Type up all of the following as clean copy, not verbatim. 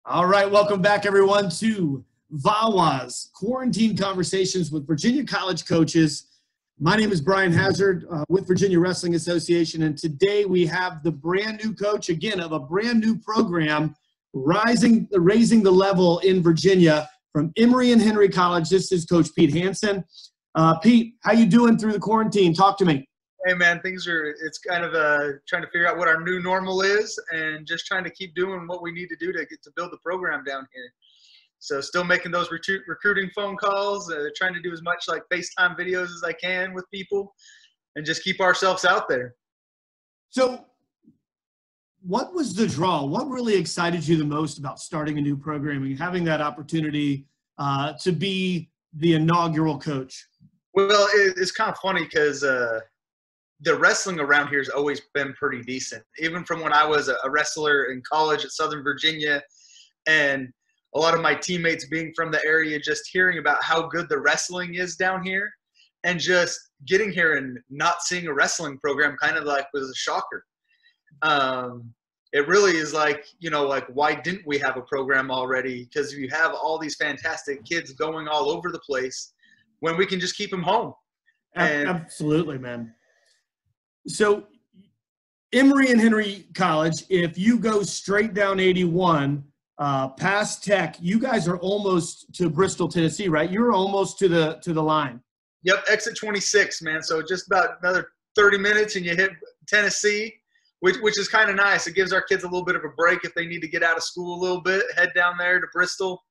All right, welcome back, everyone, to VAWA's Quarantine Conversations with Virginia College Coaches. My name is Brian Hazard with Virginia Wrestling Association, and today we have the brand new coach, again, of a brand new program, raising the level in Virginia from Emory and Henry College. This is Coach Pete Hansen. Pete, how you doing through the quarantine? Talk to me. Hey man, it's kind of trying to figure out what our new normal is and just trying to keep doing what we need to do to get to build the program down here. So still making those recruiting phone calls, trying to do as much like FaceTime videos as I can with people and just keep ourselves out there. So what was the draw? What really excited you the most about starting a new program and having that opportunity to be the inaugural coach? Well, it's kind of funny because the wrestling around here has always been pretty decent. Even from when I was a wrestler in college at Southern Virginia, and a lot of my teammates being from the area, just hearing about how good the wrestling is down here, and just getting here and not seeing a wrestling program kind of like was a shocker. It really is like, why didn't we have a program already? Because you have all these fantastic kids going all over the place when we can just keep them home. Absolutely, man. So Emory and Henry College, if you go straight down 81, past Tech, you guys are almost to Bristol, Tennessee, right? You're almost to the line. Yep, exit 26, man. So just about another 30 minutes and you hit Tennessee, which is kind of nice. It gives our kids a little bit of a break if they need to get out of school a little bit, head down there to Bristol,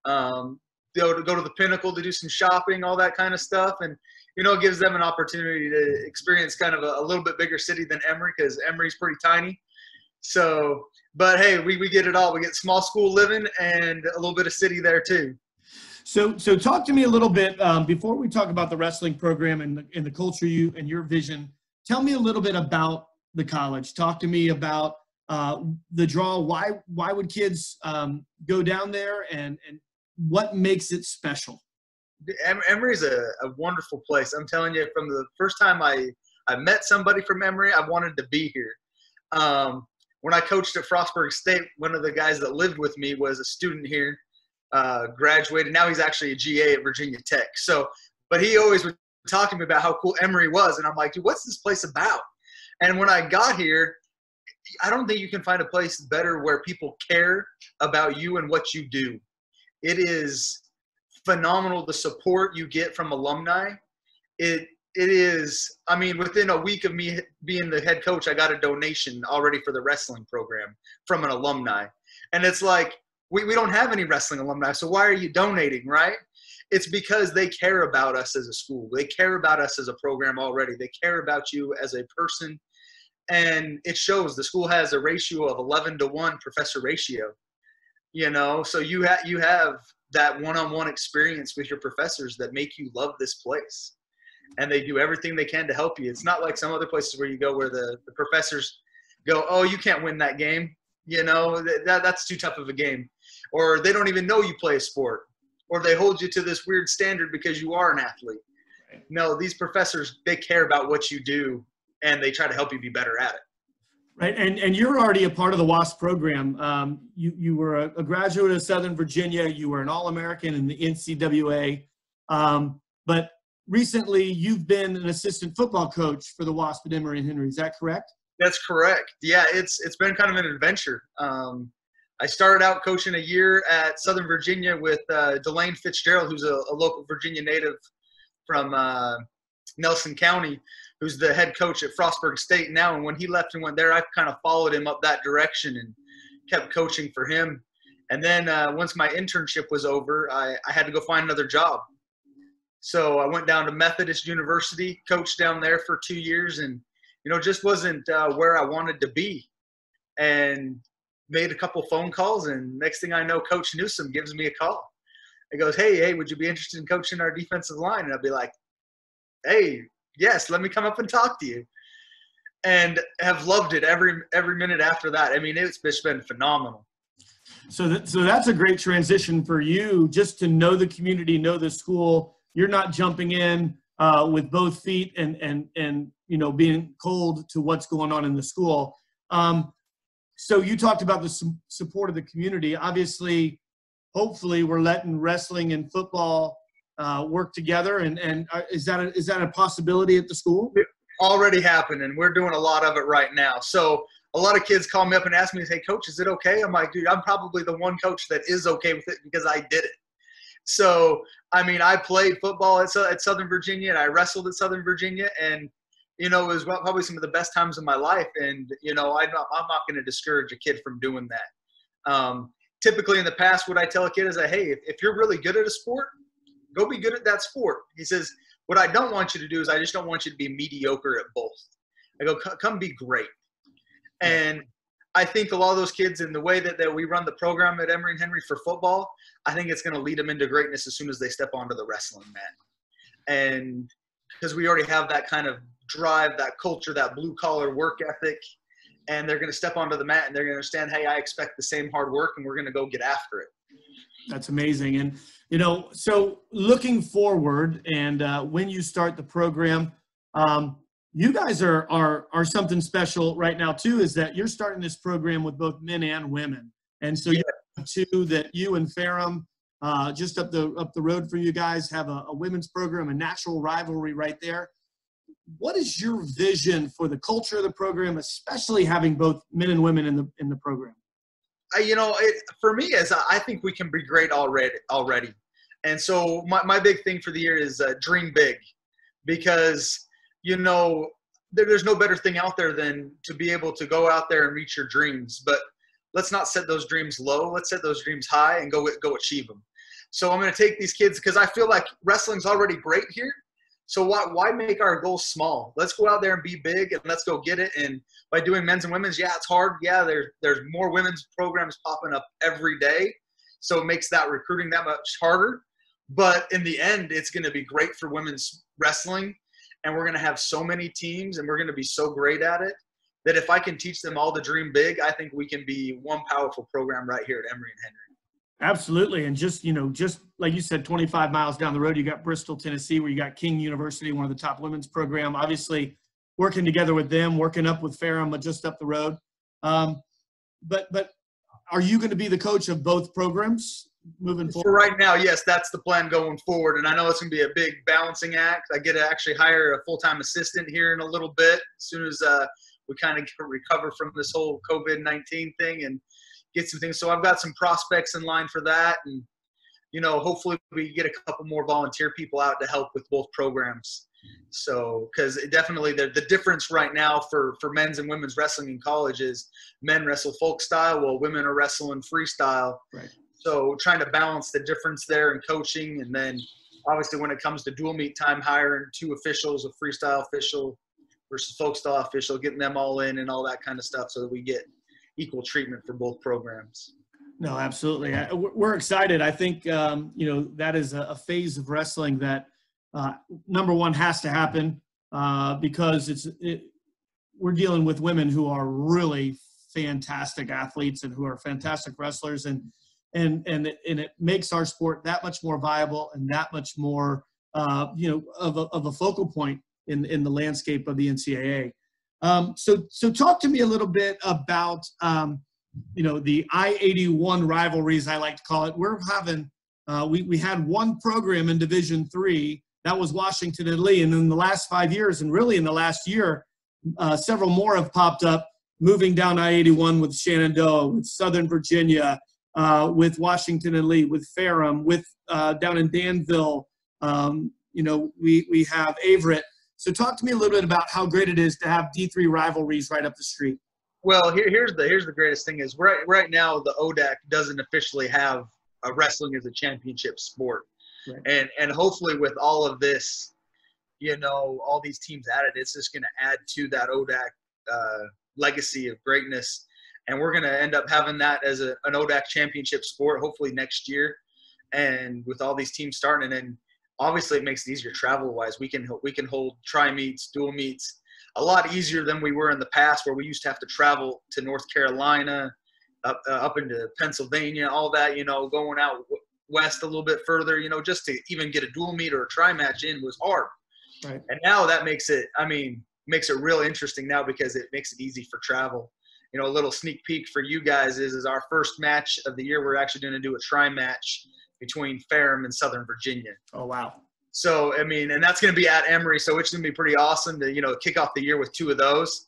go to the Pinnacle to do some shopping, all that kind of stuff. And it gives them an opportunity to experience kind of a little bit bigger city than Emory, because Emory's pretty tiny. So, but hey, we get it all. We get small school living and a little bit of city there too. So talk to me a little bit before we talk about the wrestling program and the culture and your vision. Tell me a little bit about the college. Talk to me about the draw. Why would kids go down there, and what makes it special? Emory is a wonderful place. I'm telling you, from the first time I met somebody from Emory, I wanted to be here. When I coached at Frostburg State, one of the guys that lived with me was a student here, graduated. Now he's actually a GA at Virginia Tech. But he always would talk to me about how cool Emory was. And I'm like, dude, what's this place about? And when I got here, I don't think you can find a place better where people care about you and what you do. It is phenomenal, the support you get from alumni. It is, I mean, within a week of me being the head coach, I got a donation already for the wrestling program from an alumni. And it's like, we don't have any wrestling alumni, so why are you donating, right? It's because they care about us as a school. They care about us as a program already. They care about you as a person. And it shows. The school has a ratio of 11-to-1 professor ratio. So you have that one-on-one experience with your professors that make you love this place, and they do everything they can to help you. It's not like some other places where you go where the professors go, oh, you can't win that game. That's too tough of a game, or they don't even know you play a sport, or they hold you to this weird standard because you are an athlete. Right. No, these professors, they care about what you do, and they try to help you be better at it. Right, and you're already a part of the Wasps program. You were a graduate of Southern Virginia. You were an All-American in the NCAA. But recently, you've been an assistant football coach for the Wasps at Emory and Henry. Is that correct? That's correct. Yeah, it's been kind of an adventure. I started out coaching a year at Southern Virginia with Delane Fitzgerald, who's a local Virginia native from Nelson County, who's the head coach at Frostburg State now. And when he left and went there, I kind of followed him up that direction and kept coaching for him. And then once my internship was over, I had to go find another job. So I went down to Methodist University, coached down there for 2 years, and, just wasn't where I wanted to be. And made a couple phone calls, and next thing I know, Coach Newsom gives me a call. He goes, hey, would you be interested in coaching our defensive line? And I'd be like, hey, yes, let me come up and talk to you. And have loved it every minute after that. I mean, it's been phenomenal. So that's a great transition for you, just to know the community, know the school. You're not jumping in with both feet and being cold to what's going on in the school. So you talked about the support of the community. Obviously, hopefully, we're letting wrestling and football work together. And is that a possibility at the school? It already happened, and we're doing a lot of it right now. So a lot of kids call me up and ask me, "Hey, coach, is it okay?" I'm like, "Dude, I'm probably the one coach that is okay with it because I did it." So, I mean, I played football at Southern Virginia, and I wrestled at Southern Virginia, and it was probably some of the best times of my life. And I'm not going to discourage a kid from doing that. Typically, in the past, what I tell a kid is that, hey, if you're really good at a sport, go be good at that sport. He says, what I don't want you to do is I just don't want you to be mediocre at both. I go, come be great. And I think a lot of those kids, in the way that we run the program at Emory and Henry for football, I think it's going to lead them into greatness as soon as they step onto the wrestling mat. And because we already have that kind of drive, that culture, that blue-collar work ethic, and they're going to step onto the mat and they're going to understand, hey, I expect the same hard work, and we're going to go get after it. That's amazing. And, so looking forward and when you start the program, you guys are something special right now too, is that you're starting this program with both men and women. And so you have two that you and Ferrum, just up the road for you guys, have a women's program, a natural rivalry right there. What is your vision for the culture of the program, especially having both men and women in the program? For me, I think we can be great already. And so my big thing for the year is dream big, because there's no better thing out there than to be able to go out there and reach your dreams. But let's not set those dreams low. Let's set those dreams high and go achieve them. So I'm going to take these kids, because I feel like wrestling's already great here. So why make our goals small? Let's go out there and be big, and let's go get it. And by doing men's and women's, it's hard. Yeah, there's more women's programs popping up every day, so it makes that recruiting that much harder. But in the end, it's going to be great for women's wrestling, and we're going to have so many teams, and we're going to be so great at it that if I can teach them all to dream big, I think we can be one powerful program right here at Emory and Henry. Absolutely. And just like you said, 25 miles down the road, you got Bristol, Tennessee, where you got King University, one of the top women's program, obviously working together with them, working up with Ferrum just up the road. But are you going to be the coach of both programs moving forward? For right now, yes, that's the plan going forward. And I know it's going to be a big balancing act. I get to actually hire a full-time assistant here in a little bit, as soon as we kind of recover from this whole COVID-19 thing and get some things. So I've got some prospects in line for that. And, hopefully we get a couple more volunteer people out to help with both programs. So, because definitely the difference right now for men's and women's wrestling in college is men wrestle folk style while women are wrestling freestyle. Right. So trying to balance the difference there in coaching. And then obviously when it comes to dual meet time, hiring two officials, a freestyle official versus folk style official, getting them all in and all that kind of stuff so that we get equal treatment for both programs. No, absolutely. We're excited. I think, that is a phase of wrestling that, number one, has to happen because we're dealing with women who are really fantastic athletes and who are fantastic wrestlers, and it makes our sport that much more viable and that much more, of a focal point in the landscape of the NCAA. So talk to me a little bit about, the I-81 rivalries, I like to call it. We're having, we had one program in Division III, that was Washington and Lee. And in the last 5 years, and really in the last year, several more have popped up, moving down I-81 with Shenandoah, with Southern Virginia, with Washington and Lee, with Ferrum, with down in Danville. We have Averett. So talk to me a little bit about how great it is to have D3 rivalries right up the street. Well, here's the greatest thing is right now the ODAC doesn't officially have wrestling as a championship sport, right. And hopefully with all of this, all these teams added, it's just going to add to that ODAC legacy of greatness, and we're going to end up having that as an ODAC championship sport hopefully next year, and with all these teams starting, and obviously it makes it easier travel-wise. We can hold tri-meets, dual meets a lot easier than we were in the past, where we used to have to travel to North Carolina, up into Pennsylvania, all that, going out west a little bit further, just to even get a dual meet or a tri-match in was hard. Right. And now that makes it real interesting now, because it makes it easy for travel. you know, a little sneak peek for you guys is our first match of the year. We're actually going to do a tri-match between Ferrum and Southern Virginia. Oh, wow. So, I mean, and that's going to be at Emory, so it's going to be pretty awesome to, you know, kick off the year with 2 of those.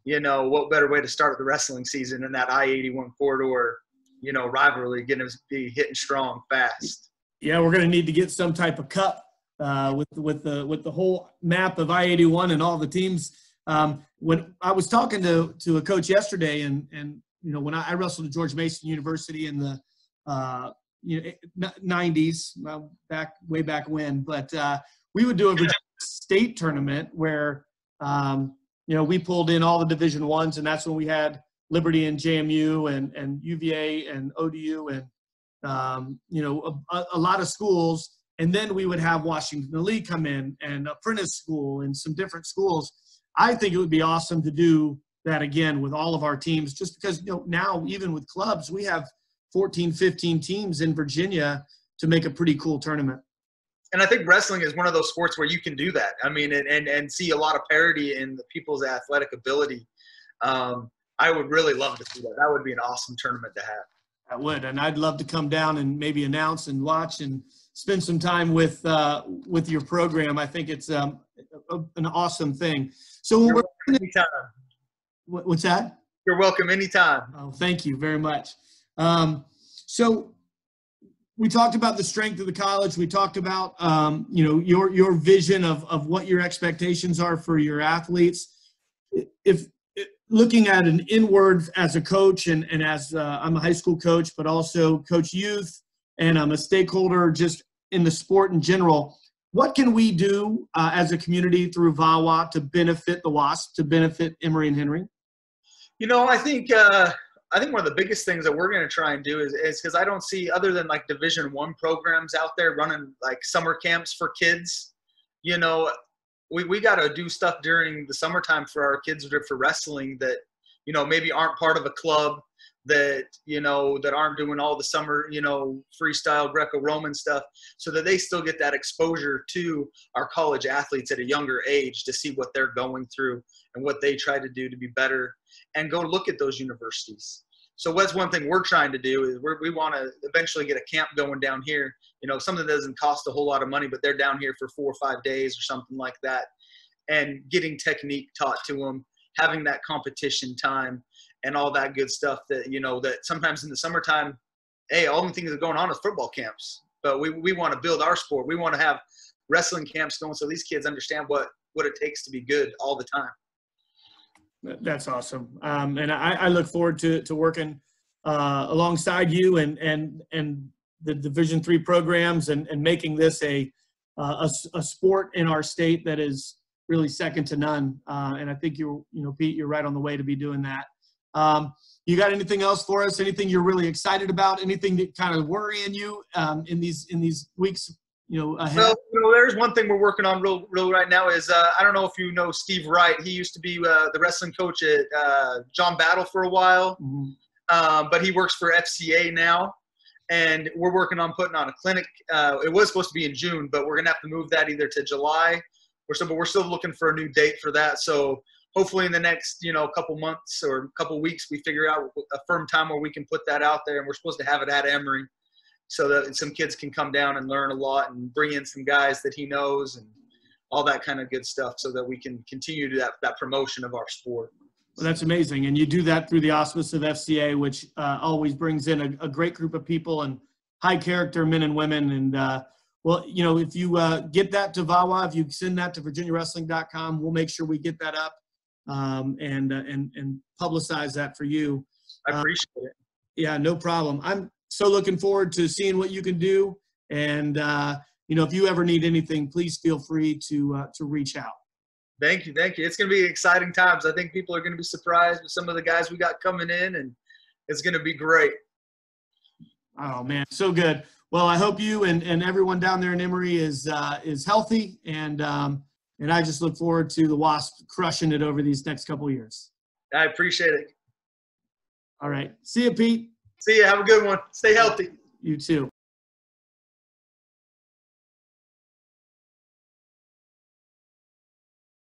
You know, what better way to start the wrestling season in that I-81 corridor, you know, rivalry, getting us be hitting strong fast. Yeah, we're going to need to get some type of cup with the whole map of I-81 and all the teams. When I was talking to a coach yesterday, and you know, when I wrestled at George Mason University in the 90s, way back when, but we would do a Virginia State tournament where you know, we pulled in all the Division I's, and that's when we had Liberty and JMU and UVA and ODU and you know, a lot of schools. And then we would have Washington Lee come in and Apprentice School and some different schools. I think it would be awesome to do that again with all of our teams, just because, you know, now even with clubs, we have 14, 15 teams in Virginia to make a pretty cool tournament. And I think wrestling is one of those sports where you can do that. I mean, and see a lot of parity in the people's athletic ability. I would really love to see that. That would be an awesome tournament to have. I would, and I'd love to come down and maybe announce and watch and spend some time with your program. I think it's an awesome thing. So when we're anytime. What's that? You're welcome anytime. Oh, thank you very much. So we talked about the strength of the college. We talked about you know, your vision of what your expectations are for your athletes. If looking at an inward as a coach and as I'm a high school coach, but also coach youth, and I'm a stakeholder just in the sport in general, what can we do as a community through VAWA to benefit the Wasps, to benefit Emory and Henry? You know, I think one of the biggest things that we're going to try and do is because I don't see, other than like Division I programs out there running like summer camps for kids, you know, we got to do stuff during the summertime for our kids for wrestling that, you know, maybe aren't part of a club, that, you know, that aren't doing all the summer, you know, freestyle Greco-Roman stuff, so that they still get that exposure to our college athletes at a younger age to see what they're going through and what they try to do to be better, and go look at those universities. So that's one thing we're trying to do, is we want to eventually get a camp going down here, you know, something that doesn't cost a whole lot of money, but they're down here for 4 or 5 days or something like that, and getting technique taught to them, having that competition time and all that good stuff that, you know, that sometimes in the summertime, hey, all the things that are going on is football camps, but we want to build our sport. We want to have wrestling camps going so these kids understand what it takes to be good all the time. That's awesome. And I look forward to working alongside you and the Division III programs and making this a sport in our state that is really second to none. And I think Pete, you're right on the way to be doing that. You got anything else for us? Anything you're really excited about? Anything that kind of worrying you in these weeks, you know, ahead? Well, you know, there's one thing we're working on real right now is I don't know if you know Steve Wright. He used to be the wrestling coach at John Battle for a while, but he works for FCA now. And we're working on putting on a clinic. It was supposed to be in June, but we're gonna have to move that either to July or so. But we're still looking for a new date for that. So hopefully in the next, you know, couple months or couple weeks, we figure out a firm time where we can put that out there. And we're supposed to have it at Emory, so that some kids can come down and learn a lot and bring in some guys that he knows and all that kind of good stuff, so that we can continue to that promotion of our sport. Well, that's amazing. And you do that through the auspice of FCA, which always brings in a great group of people and high character men and women. And, well, you know, if you get that to VAWA, if you send that to virginiawrestling.com, we'll make sure we get that up and publicize that for you. I appreciate it. Yeah, no problem. I'm so looking forward to seeing what you can do. And, you know, if you ever need anything, please feel free to reach out. Thank you. It's going to be exciting times. I think people are going to be surprised with some of the guys we got coming in, and it's going to be great. Oh, man, so good. Well, I hope you and everyone down there in Emory is healthy, and I just look forward to the Wasps crushing it over these next couple of years. I appreciate it. All right. See you, Pete. See you. Have a good one. Stay healthy. You too.